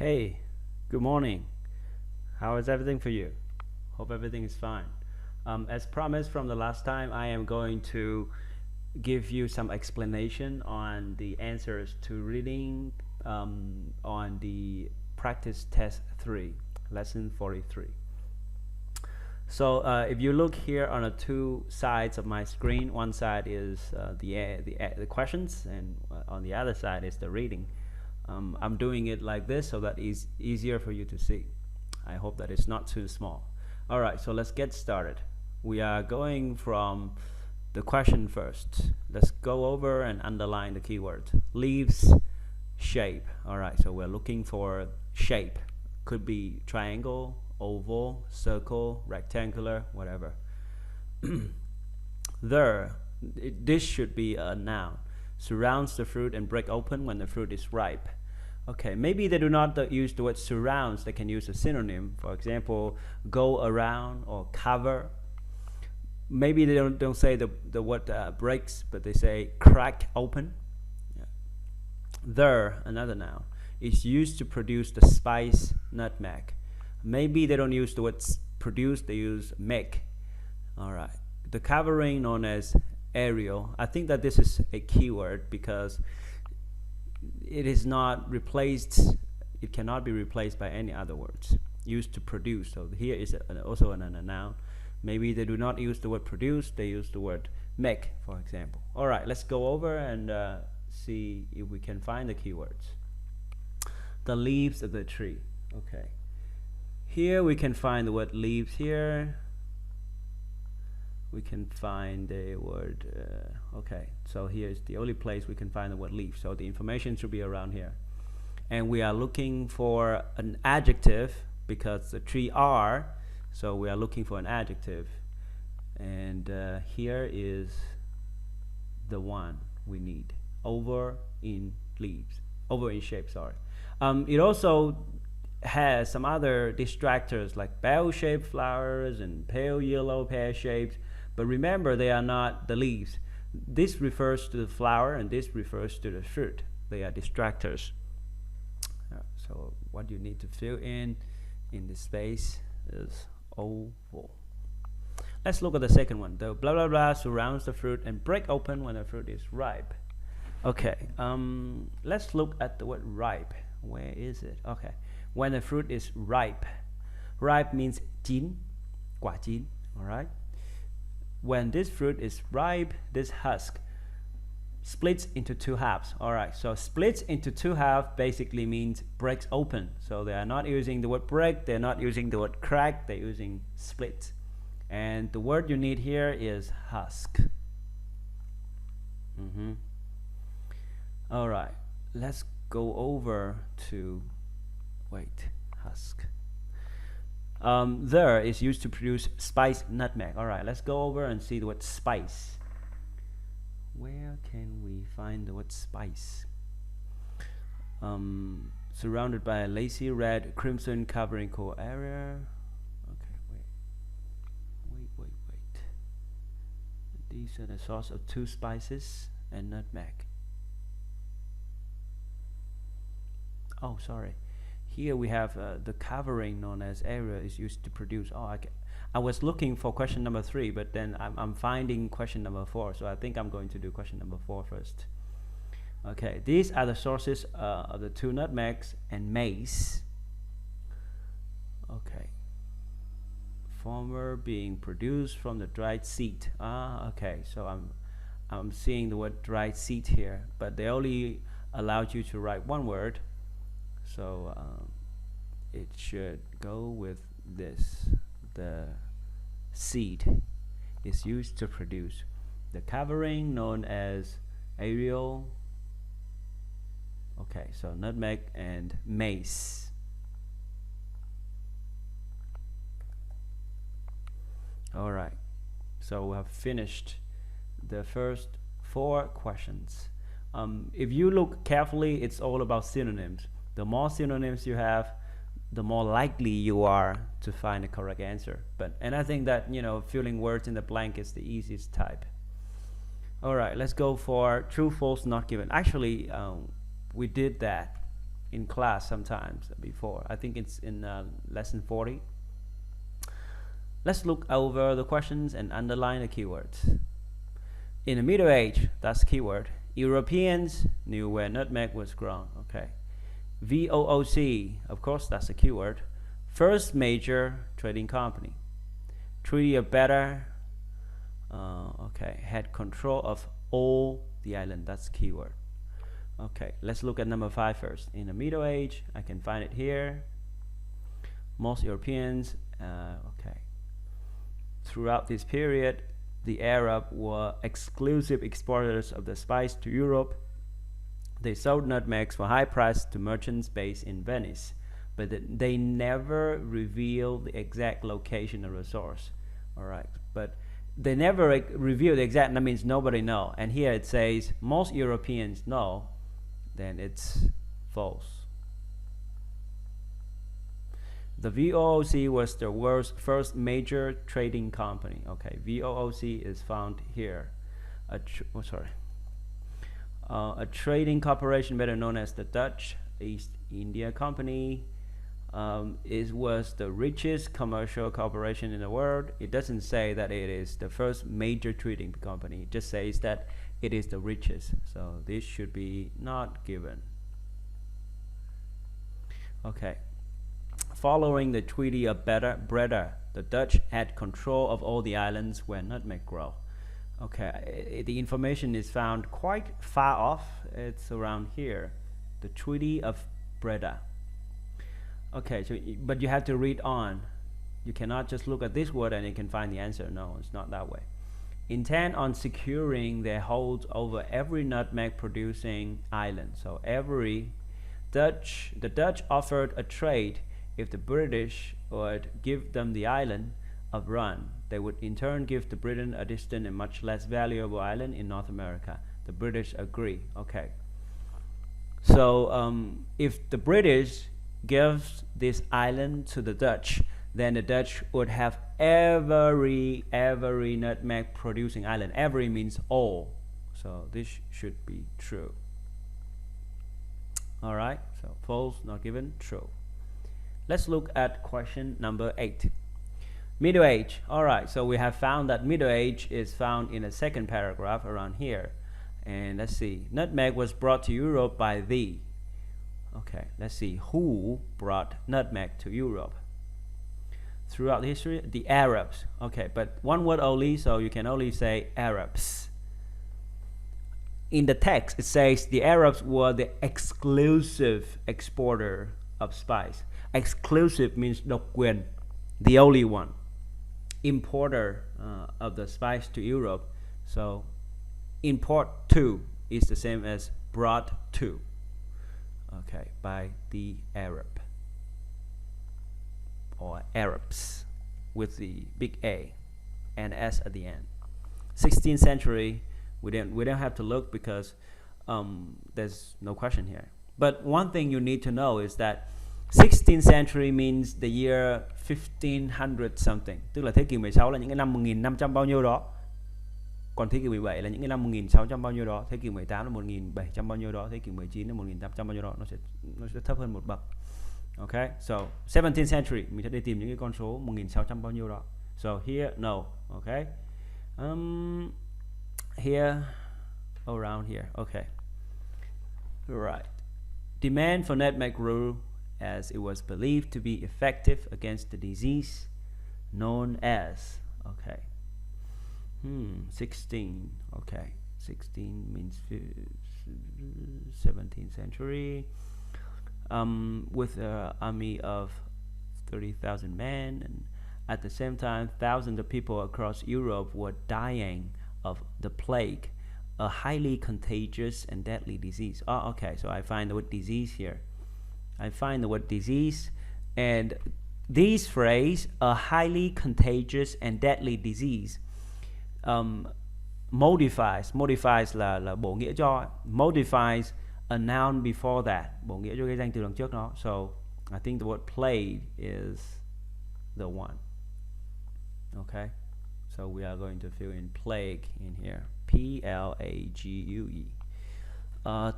Hey, good morning. How is everything for you? Hope everything is fine. As promised from the last time, I am going to give you some explanation on the answers to reading on the practice test 3, lesson 43. So if you look here on the two sides of my screen, one side is the questions, and on the other side is the reading. I'm doing it like this so that it's easier for you to see. I hope that it's not too small. Alright, so let's get started. We are going from the question first. Let's go over and underline the keyword. Leaves, shape. Alright, so we're looking for shape. Could be triangle, oval, circle, rectangular, whatever. This should be a noun. Surrounds the fruit and break open when the fruit is ripe. Okay, maybe they do not use the word surrounds. They can use a synonym. For example, go around or cover. Maybe they don't say the word breaks, but they say crack open. Yeah. Another noun, is used to produce the spice nutmeg. Maybe they don't use the word produce, they use make. Alright. The covering known as aerial. I think that this is a keyword because it is not replaced, it cannot be replaced by any other words. Used to produce. So here is also a noun. Maybe they do not use the word produce, they use the word make, for example. Alright, let's go over and see if we can find the keywords. The leaves of the tree. Okay. Here we can find the word leaves here. We can find the word, okay, so here's the only place we can find the word leaf, so the information should be around here. And we are looking for an adjective because the tree are, so we are looking for an adjective. And here is the one we need, over in leaves, over in shape, sorry. It also has some other distractors like bell-shaped flowers and pale yellow pear-shaped. But remember, they are not the leaves. This refers to the flower and this refers to the fruit. They are distractors. So what you need to fill in this space is oval. Let's look at the second one. The blah blah blah surrounds the fruit and break open when the fruit is ripe. Okay, let's look at the word ripe. Where is it? Okay, when the fruit is ripe. Ripe means chín, quả chín, alright? When this fruit is ripe, this husk splits into two halves. Alright, so splits into two halves basically means breaks open. So they are not using the word break, they're not using the word crack, they're using split. And the word you need here is husk. Alright, let's go over to, husk. There is used to produce spice nutmeg. Alright, let's go over and see the word spice. Where can we find the word spice? Surrounded by a lacy red crimson covering core area. Okay, wait. These are the source of two spices and nutmeg. Oh, sorry. Here we have the covering known as area is used to produce. I was looking for question number 3, but then I'm finding question number 4. So I think I'm going to do question number 4 first. Okay, these are the sources of the two nutmegs and mace. Okay. Former being produced from the dried seed. Okay, so I'm seeing the word dried seed here, but they only allowed you to write one word. So it should go with this. The seed is used to produce. The covering known as aerial. Okay, so nutmeg and mace. Alright, so we have finished the first 4 questions. If you look carefully, it's all about synonyms. The more synonyms you have, the more likely you are to find the correct answer. And I think that, filling words in the blank is the easiest type. Alright, let's go for true, false, not given. Actually, we did that in class sometimes before. I think it's in lesson 40. Let's look over the questions and underline the keywords. In the Middle Age, that's keyword. Europeans knew where nutmeg was grown. Okay. VOOC, of course, that's a keyword. First major trading company. Treaty of Better. Okay, had control of all the island. That's keyword. Okay, let's look at number 5 first. In the Middle Age, I can find it here. Most Europeans, okay. Throughout this period, the Arabs were exclusive exporters of the spice to Europe. They sold nutmegs for high price to merchants based in Venice, but they never revealed the exact location of the source. All right, but they never reveal the exact. That means nobody know. And here it says most Europeans know. Then it's false. The VOOC was the world's first major trading company. Okay, VOOC is found here. A trading corporation better known as the Dutch East India Company. It was the richest commercial corporation in the world. It doesn't say that it is the first major trading company. It just says that it is the richest. So this should be not given. Okay. Following the Treaty of Breda, the Dutch had control of all the islands where nutmeg grow. Okay, the information is found quite far off. It's around here. The Treaty of Breda. Okay, so but you have to read on. You cannot just look at this word and you can find the answer. No, it's not that way. Intent on securing their hold over every nutmeg producing island. So the Dutch offered a trade if the British would give them the island of Run. They would in turn give to Britain a distant and much less valuable island in North America. The British agree. Okay. So if the British gives this island to the Dutch, then the Dutch would have every nutmeg producing island. Every means all. So this should be true. All right. So false, not given. True. Let's look at question number 8. Middle Age. All right. So we have found that Middle Age is found in the second paragraph around here. And let's see. Nutmeg was brought to Europe by the. Okay. Let's see. Who brought nutmeg to Europe? Throughout history, the Arabs. Okay, but one word only, so you can only say Arabs. In the text, it says the Arabs were the exclusive exporter of spice. Exclusive means độc quyền, the only one. Importer of the spice to Europe. So import to is the same as brought to. Okay, by the Arab. Or Arabs with the big A and S at the end. 16th century, we don't have to look because there's no question here. But one thing you need to know is that 16th century means the year 1500 something. Tức là thế kỷ 16 là những cái năm 1500 bao nhiêu đó. Còn thế kỷ 17 là những cái năm 1600 bao nhiêu đó. Thế kỷ 18 là 1700 bao nhiêu đó. Thế kỷ 19 là 1800 bao nhiêu đó. Nó sẽ thấp hơn một bậc. Okay, so 17th century mình sẽ đi tìm những cái con số 1600 bao nhiêu đó. So here no, okay. Here around here, okay. Right. Demand for nutmeg grew as it was believed to be effective against the disease known as, okay. 16, okay. 16 means 17th century. With an army of 30,000 men, and at the same time thousands of people across Europe were dying of the plague, a highly contagious and deadly disease. Oh, okay, so I find the word disease here. I find the word disease, and this phrase, a highly contagious and deadly disease, modifies là bổ nghĩa cho, modifies a noun before that, bổ nghĩa cho cái danh từ đằng trước nó. So I think the word plague is the one. Okay, so we are going to fill in plague in here. Plague.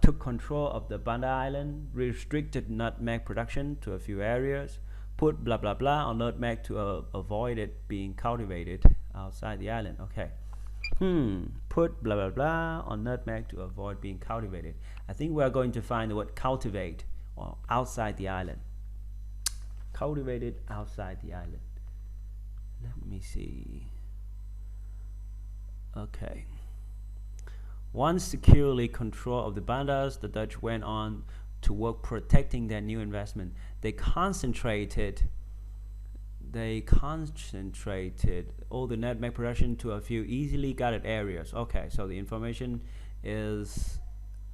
took control of the Banda Island, restricted nutmeg production to a few areas, put blah blah blah on nutmeg to avoid it being cultivated outside the island. Okay. Put blah blah blah on nutmeg to avoid being cultivated. I think we are going to find the word cultivate or outside the island. Cultivated outside the island. Let me see. Okay. Once securely control of the Bandas, the Dutch went on to work protecting their new investment. They concentrated all the nutmeg production to a few easily guarded areas. Okay, so the information is,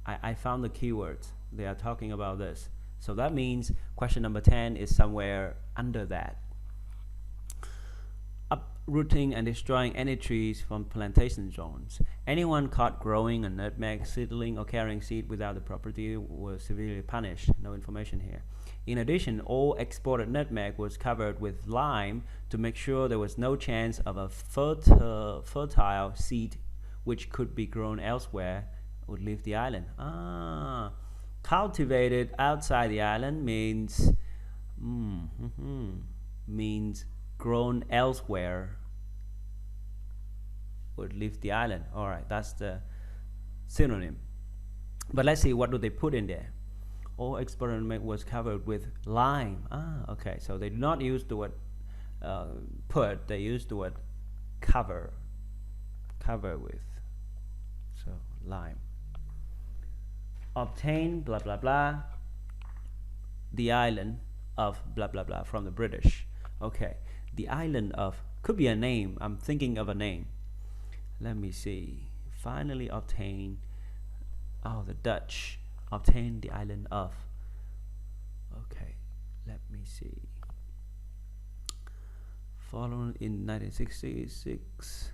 I found the keywords. They are talking about this. So that means question number 10 is somewhere under that. Uprooting and destroying any trees from plantation zones. Anyone caught growing a nutmeg seedling or carrying seed without the property was severely punished. No information here. In addition, all exported nutmeg was covered with lime to make sure there was no chance of a fertile seed which could be grown elsewhere would leave the island. Cultivated outside the island means means grown elsewhere would leave the island. All right, that's the synonym. But let's see, what do they put in there? All experiment was covered with lime. Okay, so they do not use the word put, they use the word cover with, so lime. Obtain blah blah blah the island of blah blah blah from the British. Okay, the island of could be a name. I'm thinking of a name. Let me see. Finally obtain. The Dutch obtain the island of. Okay, let me see. Following in 1966,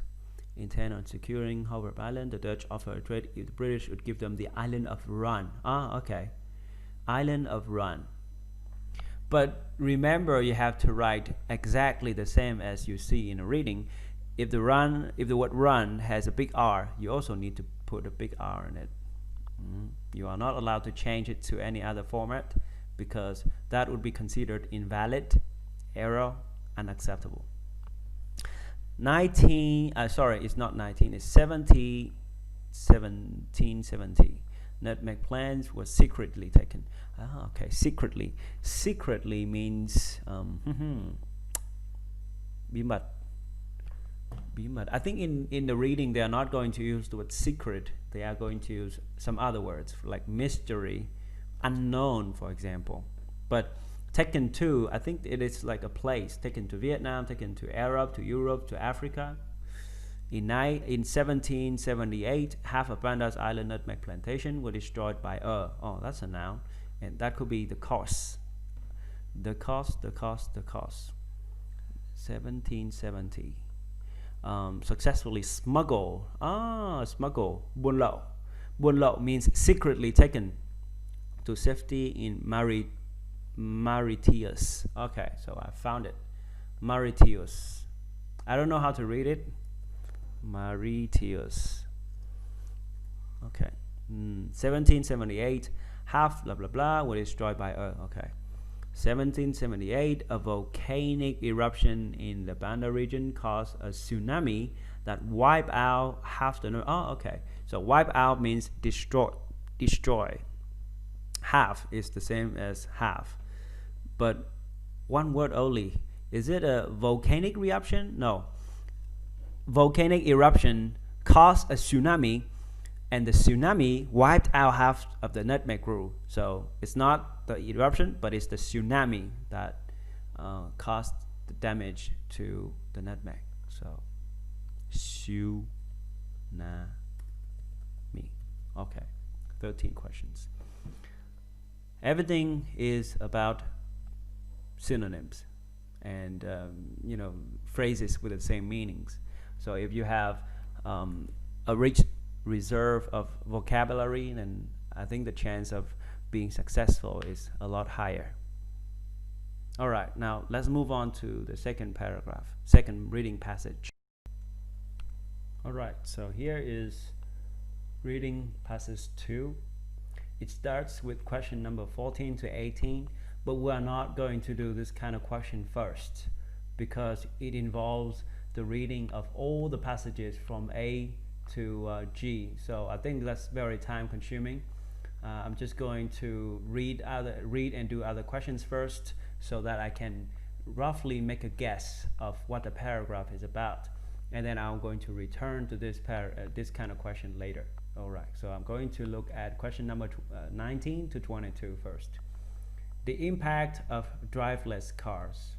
intent on securing Hobart Island, the Dutch offered trade if the British would give them the island of Run. Okay, island of Run. But remember, you have to write exactly the same as you see in a reading. If the word run has a big R, you also need to put a big R in it. You are not allowed to change it to any other format because that would be considered invalid, error, unacceptable. 1770. Nutmeg plants were secretly taken. Okay, secretly. Secretly means bí mật. I think in the reading they are not going to use the word secret. They are going to use some other words like mystery, unknown, for example. But taken to, I think it is like a place. Taken to Vietnam, taken to Arab, to Europe, to Africa. In 1778, half of Bandas Island nutmeg plantation were destroyed by that's a noun, and that could be the cause. The cost. 1770. Successfully smuggle. Smuggle. Buôn lậu. Buôn lậu means secretly taken to safety in Mauritius. Okay, so I found it. Mauritius. I don't know how to read it. Mauritius. Okay. 1778, half blah blah blah were destroyed by okay. 1778, a volcanic eruption in the Banda region caused a tsunami that wiped out half the okay. So wipe out means destroy. Half is the same as half, but one word only. Is it a volcanic eruption? No. Volcanic eruption caused a tsunami, and the tsunami wiped out half of the nutmeg grove. So it's not the eruption, but it's the tsunami that caused the damage to the nutmeg. So tsunami. Okay, 13 questions. Everything is about synonyms and phrases with the same meanings. So if you have a rich reserve of vocabulary, then I think the chance of being successful is a lot higher. All right, now let's move on to the second paragraph, second reading passage. All right, so here is reading passage 2. it starts with question number 14 to 18, but we are not going to do this kind of question first because it involves the reading of all the passages from A to G. So I think that's very time consuming. I'm just going to read and do other questions first so that I can roughly make a guess of what the paragraph is about, and then I'm going to return to this kind of question later. Alright, so I'm going to look at question number 19 to 22 first. The impact of driverless cars.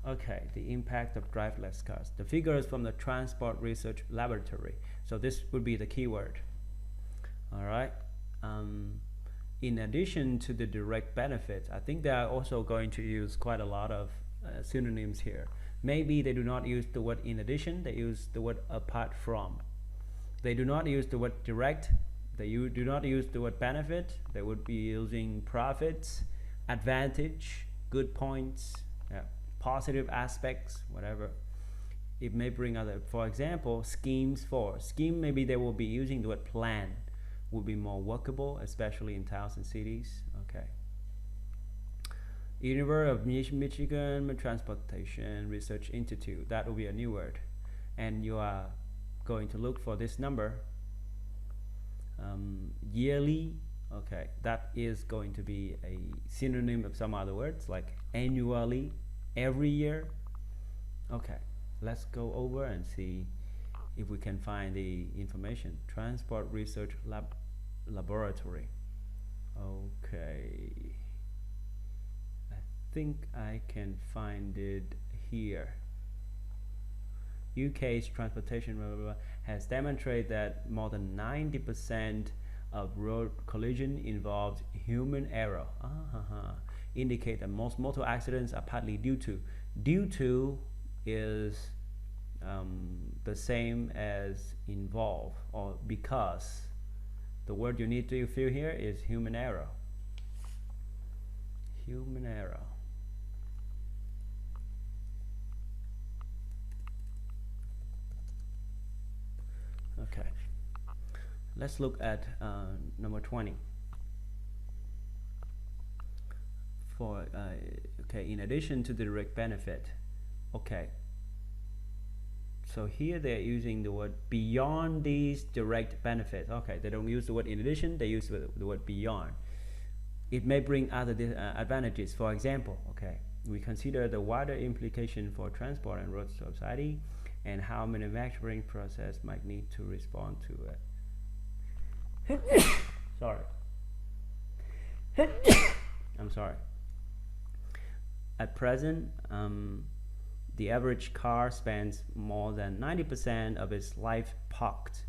Okay, the impact of driverless cars. The figures from the Transport Research Laboratory. So this would be the keyword. Alright. In addition to the direct benefits, I think they are also going to use quite a lot of synonyms here. Maybe they do not use the word in addition, they use the word apart from. They do not use the word direct, they do not use the word benefit, they would be using profits, advantage, good points, positive aspects, whatever. It may bring other, for example, schemes for. Scheme, maybe they will be using the word plan, would be more workable, especially in towns and cities. Okay. University of Michigan Transportation Research Institute, that will be a new word. And you are going to look for this number. Yearly, okay, that is going to be a synonym of some other words like annually, every year. Okay, let's go over and see if we can find the information. Transport Research Laboratory. Okay, I think I can find it here. UK's transportation has demonstrated that more than 90% of road collision involves human error. Indicate that most motor accidents are partly due to. Due to is the same as involve or because. The word you need to fill here is human error. Human error. Okay, let's look at number 20. For okay, in addition to the direct benefit. Okay, so here they're using the word beyond these direct benefits. Okay, they don't use the word in addition, they use the word beyond. It may bring other advantages. For example, okay, we consider the wider implication for transport and road society and how manufacturing process might need to respond to it. Sorry. I'm sorry. At present, the average car spends more than 90% of its life parked.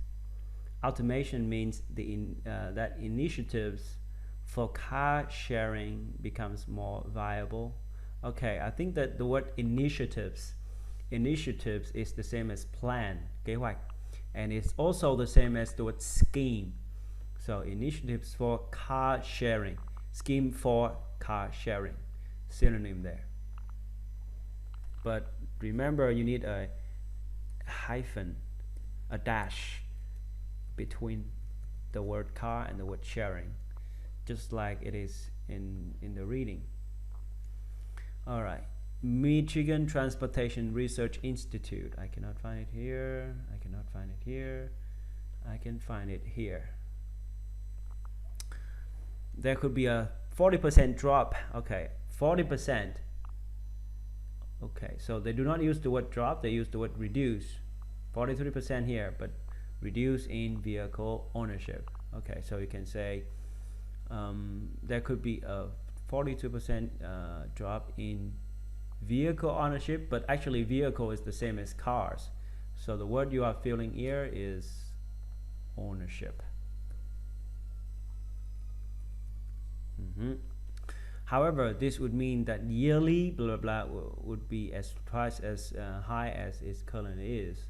Automation means that initiatives for car sharing becomes more viable. Okay, I think that the word initiatives is the same as plan, kế hoạch, and it's also the same as the word scheme. So initiatives for car sharing, scheme for car sharing, synonym there. But remember, you need a hyphen, a dash between the word car and the word sharing, just like it is in the reading. All right. Michigan Transportation Research Institute. I cannot find it here. I cannot find it here. I can find it here. There could be a 40% drop. Okay, 40%. Okay, so they do not use the word drop, they use the word reduce. 43% here, but reduce in vehicle ownership. Okay, so you can say there could be a 42% drop in vehicle ownership, but actually vehicle is the same as cars. So the word you are filling here is ownership. However, this would mean that yearly blah blah would be twice as high as its currently is,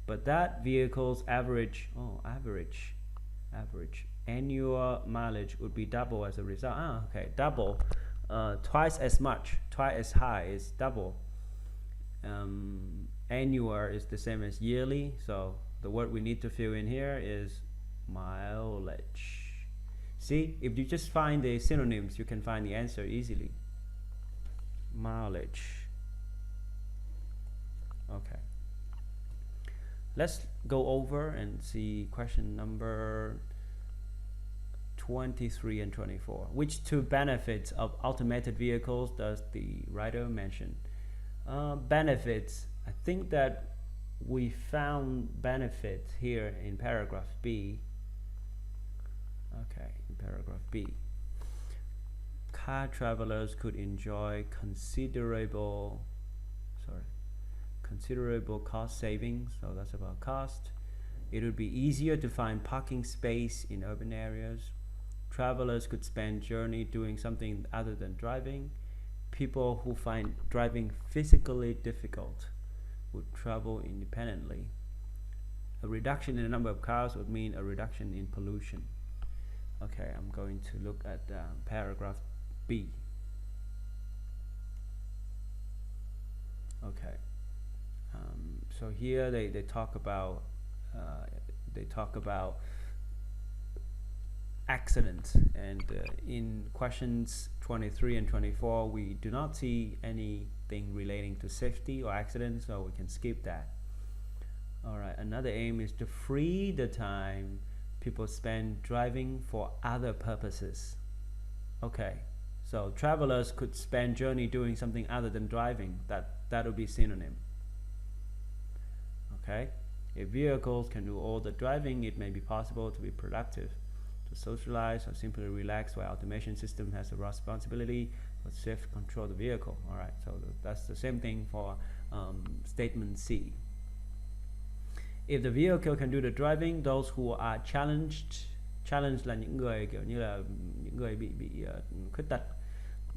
but that vehicle's average annual mileage would be double as a result. Okay, double, twice as much, twice as high is double. Annual is the same as yearly, so the word we need to fill in here is mileage. See, if you just find the synonyms, you can find the answer easily. Mileage. Okay. Let's go over and see question number 23 and 24. Which two benefits of automated vehicles does the writer mention? Benefits, I think that we found benefits here in paragraph B. Okay, in paragraph B. Car travelers could enjoy considerable cost savings, so that's about cost. It would be easier to find parking space in urban areas. Travelers could spend journey doing something other than driving. People who find driving physically difficult would travel independently. A reduction in the number of cars would mean a reduction in pollution. Okay, I'm going to look at paragraph B. Okay. So here they talk about accidents, and in questions 23 and 24 we do not see anything relating to safety or accidents, so we can skip that. Alright, another aim is to free the time people spend driving for other purposes. Okay, so travelers could spend journey doing something other than driving. That would be synonym. Okay, if vehicles can do all the driving, it may be possible to be productive, to socialize, or simply relax, while automation system has a responsibility for safe control of the vehicle. Alright, so that's the same thing for statement C. If the vehicle can do the driving, those who are challenged là những người kiểu như là những người bị khuyết tật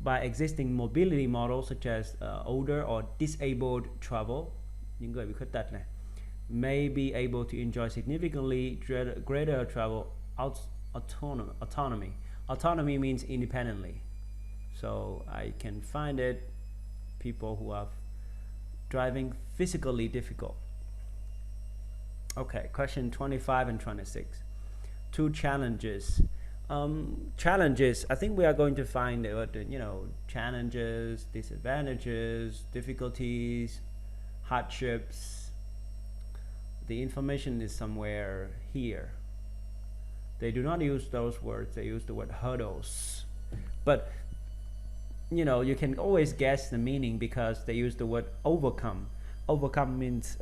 by existing mobility models such as older or disabled travel, những người bị khuyết tật này, may be able to enjoy significantly greater travel autonomy. Autonomy means independently. So I can find it people who are driving physically difficult. Okay, question 25 and 26. Two challenges. Challenges, I think we are going to find challenges, disadvantages, difficulties, hardships. The information is somewhere here. They do not use those words, they use the word hurdles. But you can always guess the meaning because they use the word overcome. Overcome means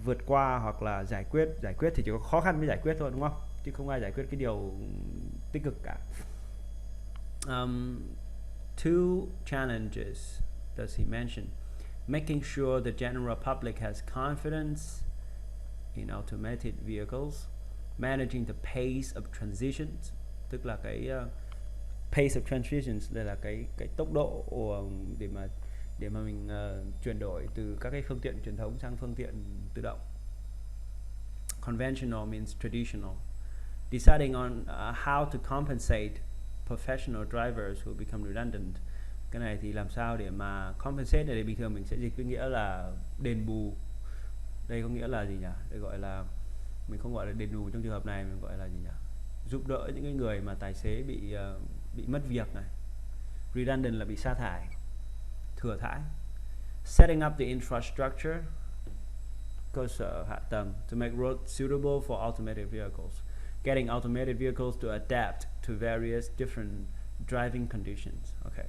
vượt qua hoặc là giải quyết. Giải quyết thì chỉ có khó khăn mới giải quyết thôi, đúng không? Chứ không ai giải quyết cái điều tích cực cả. Two challenges does he mention? Making sure the general public has confidence in automated vehicles, managing the pace of transitions, tức là cái pace of transitions, đây là cái tốc độ để mà mình chuyển đổi từ các cái phương tiện truyền thống sang phương tiện tự động. Conventional means traditional. Deciding on how to compensate professional drivers who become redundant. Cái này thì làm sao để mà compensate này, bình thường mình sẽ dịch với nghĩa là đền bù. Đây có nghĩa là gì nhỉ? Đây gọi là, mình không gọi là đền bù trong trường hợp này, mình gọi là gì nhỉ? Giúp đỡ những cái người mà tài xế bị mất việc này. Redundant là bị sa thải, thừa thãi. Setting up the infrastructure, cơ sở hạ tầng, to make roads suitable for automated vehicles. Getting automated vehicles to adapt to various different driving conditions. Okay.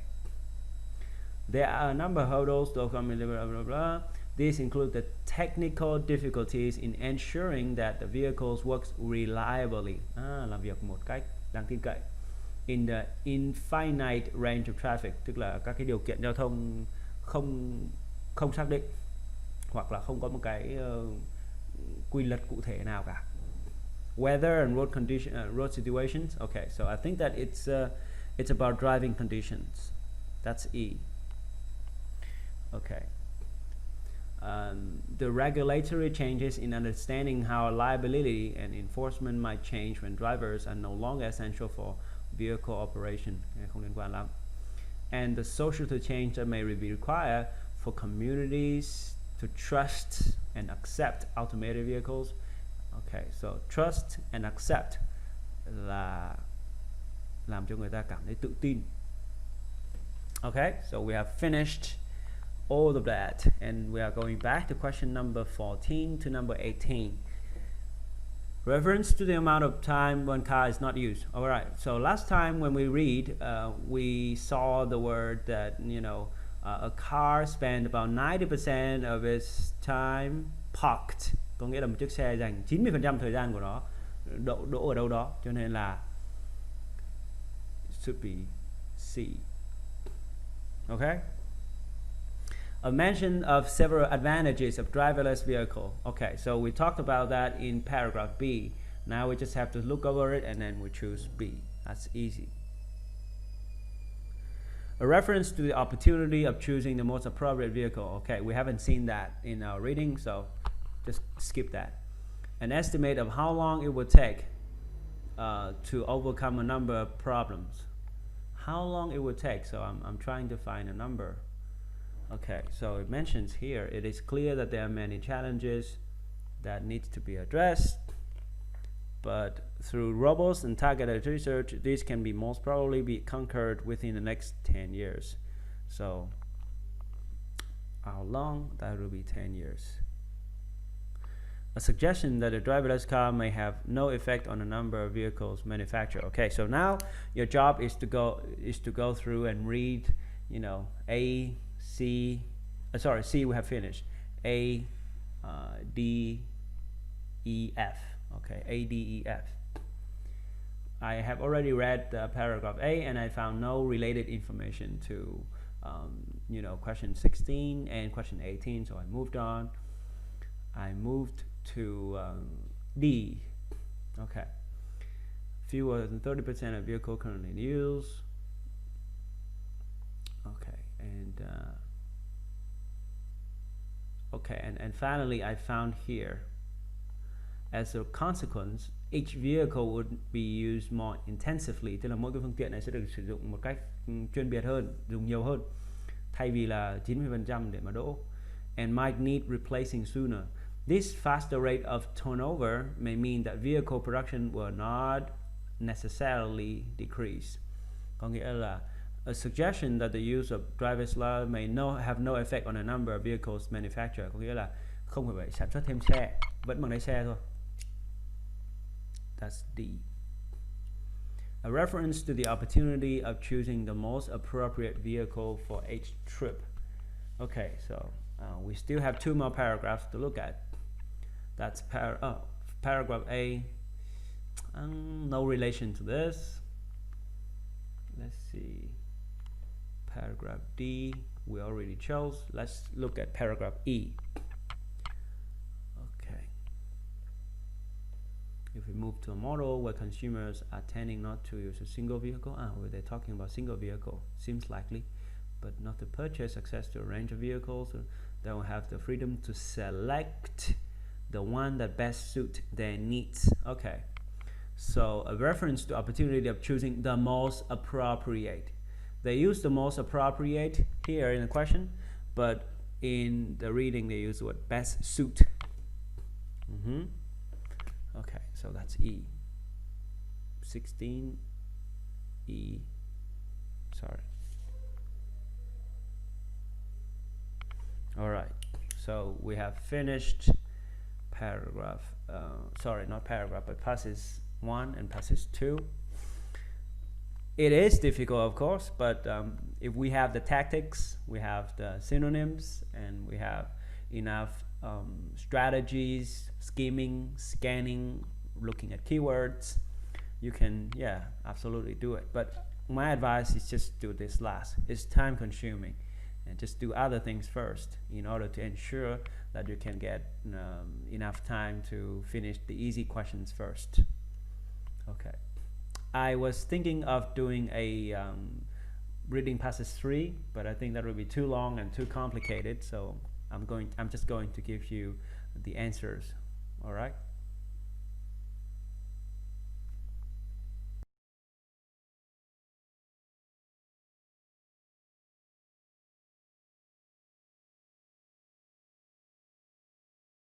There are a number of hurdles to overcome, blah, blah, blah. These include the technical difficulties in ensuring that the vehicles works reliably, làm việc một cách đáng tin cậy, in the infinite range of traffic, tức là các cái điều kiện giao thông không xác định, hoặc là không có một cái quy luật cụ thể nào cả. Weather and road condition, road situations. Okay, so I think that it's about driving conditions. That's E. Okay. The regulatory changes in understanding how liability and enforcement might change when drivers are no longer essential for vehicle operation. Không liên quan lắm. And the social change that may be required for communities to trust and accept automated vehicles. Okay, so trust and accept là làm cho người ta cảm thấy tự tin. Okay, so we have finished all of that, and we are going back to question number 14 to number 18. Reference to the amount of time one car is not used. All right, so last time when we read, we saw the word that, you know, a car spent about 90% of its time parked, có nghĩa là một chiếc xe dành 90% thời gian của nó đỗ ở đâu đó, cho nên là should be C. Okay. A mention of several advantages of driverless vehicle. Okay, so we talked about that in paragraph B. Now we just have to look over it and then we choose B. That's easy. A reference to the opportunity of choosing the most appropriate vehicle. Okay, we haven't seen that in our reading, so just skip that. An estimate of how long it would take to overcome a number of problems. How long it would take? So I'm trying to find a number. Okay, so it mentions here, it is clear that there are many challenges that needs to be addressed, but through robust and targeted research, these can be most probably be conquered within the next 10 years. So how long? That will be 10 years. A suggestion that a driverless car may have no effect on the number of vehicles manufactured. Okay, so now your job is to go through and read, you know, A, C, C we have finished. A, D, E, F. Okay, A, D, E, F. I have already read paragraph A and I found no related information to, you know, question 16 and question 18, so I moved on. I moved to D. Okay. Fewer than 30% of vehicle currently in use. Okay, and and finally I found here, as a consequence, each vehicle would be used more intensively, tức là mỗi cái phương tiện này sẽ được sử dụng một cách chuyên biệt hơn, dùng nhiều hơn, thay vì là 90% để mà đỗ, and might need replacing sooner. This faster rate of turnover may mean that vehicle production will not necessarily decrease. Có nghĩa là a suggestion that the use of driverless car may have no effect on the number of vehicles manufactured. Có nghĩa là không phải sản xuất thêm xe, vẫn bằng lái xe thôi. That's D. A reference to the opportunity of choosing the most appropriate vehicle for each trip. Okay, so we still have 2 more paragraphs to look at. That's paragraph A. No relation to this. Let's see. Paragraph D we already chose. Let's look at paragraph E. Okay. If we move to a model where consumers are tending not to use a single vehicle, well, they're talking about single vehicle, seems likely, but not to purchase access to a range of vehicles, so they will have the freedom to select the one that best suit their needs. Okay, so a reference to opportunity of choosing the most appropriate. They use the most appropriate here in the question, but in the reading they use the word best suit. Okay, so that's E. 16 E. Sorry. All right, so we have finished paragraph, sorry, not paragraph, but passage 1 and passage 2. It is difficult, of course, but if we have the tactics, we have the synonyms, and we have enough strategies, scheming, scanning, looking at keywords, you can, yeah, absolutely do it. But my advice is just do this last. It's time consuming, and just do other things first in order to ensure that you can get enough time to finish the easy questions first. Okay. I was thinking of doing a reading passage 3, but I think that would be too long and too complicated, so I'm just going to give you the answers. All right.